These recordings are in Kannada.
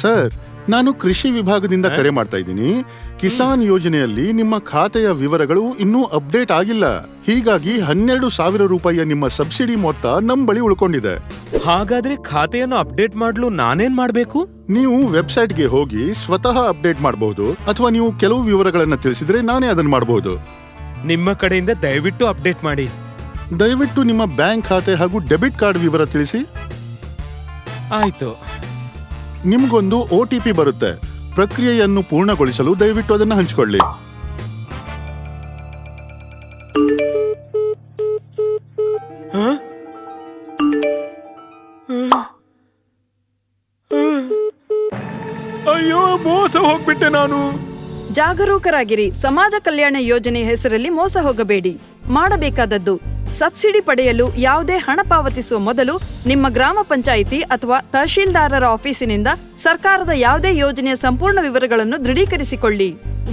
ಸರ್, ನಾನು ಕೃಷಿ ವಿಭಾಗದಿಂದ ಕರೆ ಮಾಡ್ತಾ ಇದ್ದೀನಿ. ಕಿಸಾನ್ ಯೋಜನೆಯಲ್ಲಿ ನಿಮ್ಮ ಖಾತೆಯ ವಿವರಗಳು ಇನ್ನೂ ಅಪ್ಡೇಟ್ ಆಗಿಲ್ಲ. ಹೀಗಾಗಿ 12,000 ರೂಪಾಯಿಯ ನಿಮ್ಮ ಸಬ್ಸಿಡಿ ಮೊತ್ತ ನಮ್ ಬಳಿ ಉಳ್ಕೊಂಡಿದೆ. ಹಾಗಾದ್ರೆ ಖಾತೆಯನ್ನು ಅಪ್ಡೇಟ್ ಮಾಡಲು ನಾನೇನ್ ಮಾಡ್ಬೇಕು? ನೀವು ವೆಬ್ಸೈಟ್ಗೆ ಹೋಗಿ ಸ್ವತಃ ಅಪ್ಡೇಟ್ ಮಾಡಬಹುದು, ಅಥವಾ ನೀವು ಕೆಲವು ವಿವರಗಳನ್ನ ತಿಳಿಸಿದ್ರೆ ನಾನೇ ಅದನ್ನ ಮಾಡಬಹುದು. ನಿಮ್ಮ ಕಡೆಯಿಂದ ದಯವಿಟ್ಟು ಅಪ್ಡೇಟ್ ಮಾಡಿ. ದಯವಿಟ್ಟು ನಿಮ್ಮ ಬ್ಯಾಂಕ್ ಖಾತೆ ಹಾಗೂ ಡೆಬಿಟ್ ಕಾರ್ಡ್ ವಿವರ ತಿಳಿಸಿ. ಆಯ್ತು. ನಿಮ್ಗೊಂದು OTP ಬರುತ್ತೆ. ಪ್ರಕ್ರಿಯೆಯನ್ನು ಪೂರ್ಣಗೊಳಿಸಲು ದಯವಿಟ್ಟು ಅದನ್ನ ಹಂಚಿಕೊಳ್ಳಿ. ಅಯ್ಯೋ, ಮೋಸ ಹೋಗ್ಬಿಟ್ಟೆ ನಾನು. ಜಾಗರೂಕರಾಗಿರಿ. ಸಮಾಜ ಕಲ್ಯಾಣ ಯೋಜನೆ ಹೆಸರಲ್ಲಿ ಮೋಸ ಹೋಗಬೇಡಿ. ಮಾಡಬೇಕಾದದ್ದು: ಸಬ್ಸಿಡಿ ಪಡೆಯಲು ಯಾವುದೇ ಹಣ ಪಾವತಿಸುವ ಮೊದಲು ನಿಮ್ಮ ಗ್ರಾಮ ಪಂಚಾಯಿತಿ ಅಥವಾ ತಹಶೀಲ್ದಾರರ ಆಫೀಸಿನಿಂದ ಸರ್ಕಾರದ ಯಾವುದೇ ಯೋಜನೆಯ ಸಂಪೂರ್ಣ ವಿವರಗಳನ್ನು ದೃಢೀಕರಿಸಿಕೊಳ್ಳಿ.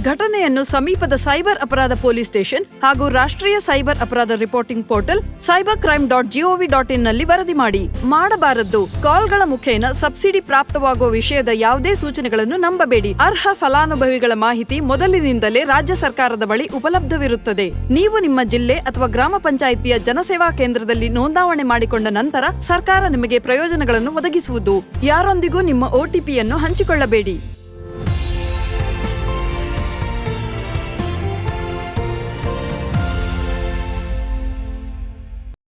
ಘಟನೆಯನ್ನು ಸಮೀಪದ ಸೈಬರ್ ಅಪರಾಧ ಪೊಲೀಸ್ ಸ್ಟೇಷನ್ ಹಾಗೂ ರಾಷ್ಟ್ರೀಯ ಸೈಬರ್ ಅಪರಾಧ ರಿಪೋರ್ಟಿಂಗ್ ಪೋರ್ಟಲ್ cybercrime.gov.in ನಲ್ಲಿ ವರದಿ ಮಾಡಿ. ಮಾಡಬಾರದ್ದು: ಕಾಲ್ಗಳ ಮುಖೇನ ಸಬ್ಸಿಡಿ ಪ್ರಾಪ್ತವಾಗುವ ವಿಷಯದ ಯಾವುದೇ ಸೂಚನೆಗಳನ್ನು ನಂಬಬೇಡಿ. ಅರ್ಹ ಫಲಾನುಭವಿಗಳ ಮಾಹಿತಿ ಮೊದಲಿನಿಂದಲೇ ರಾಜ್ಯ ಸರ್ಕಾರದ ಬಳಿ ಉಪಲಬ್ಧವಿರುತ್ತದೆ. ನೀವು ನಿಮ್ಮ ಜಿಲ್ಲೆ ಅಥವಾ ಗ್ರಾಮ ಪಂಚಾಯಿತಿಯ ಜನಸೇವಾ ಕೇಂದ್ರದಲ್ಲಿ ನೋಂದಾವಣೆ ಮಾಡಿಕೊಂಡ ನಂತರ ಸರ್ಕಾರ ನಿಮಗೆ ಪ್ರಯೋಜನಗಳನ್ನು ಒದಗಿಸುವುದು. ಯಾರೊಂದಿಗೂ ನಿಮ್ಮ OTPಯನ್ನು ಹಂಚಿಕೊಳ್ಳಬೇಡಿ.